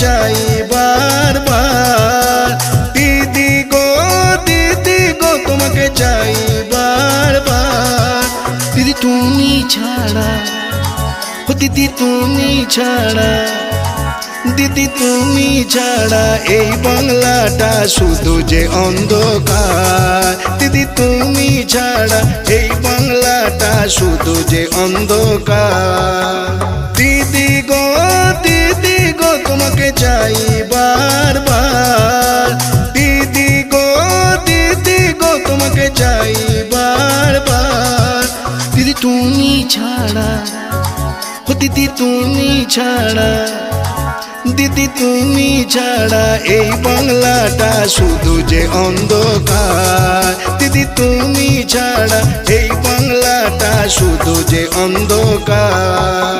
চাই বারবার। দিদি গো তোমাকে চাই বারবার। দিদি তুমি ছাড়া, ও দিদি তুমি ছাড়া, দিদি তুমি ছাড়া এই বাংলাটা শুধু যে অন্ধকার। দিদি তুমি ছাড়া এই বাংলাটা শুধু যে অন্ধকার। দিদি গো তোমাকে চাই বারবার। দিদি গো তোমাকে চাই বারবার। দিদি তুমি ছাড়া, ও দিদি তুমি ছাড়া, দিদি তুমি ছাড়া এই বাংলাটা শুধু যে অন্ধকার। দিদি তুমি ছাড়া এই বাংলাটা শুধু যে অন্ধকার।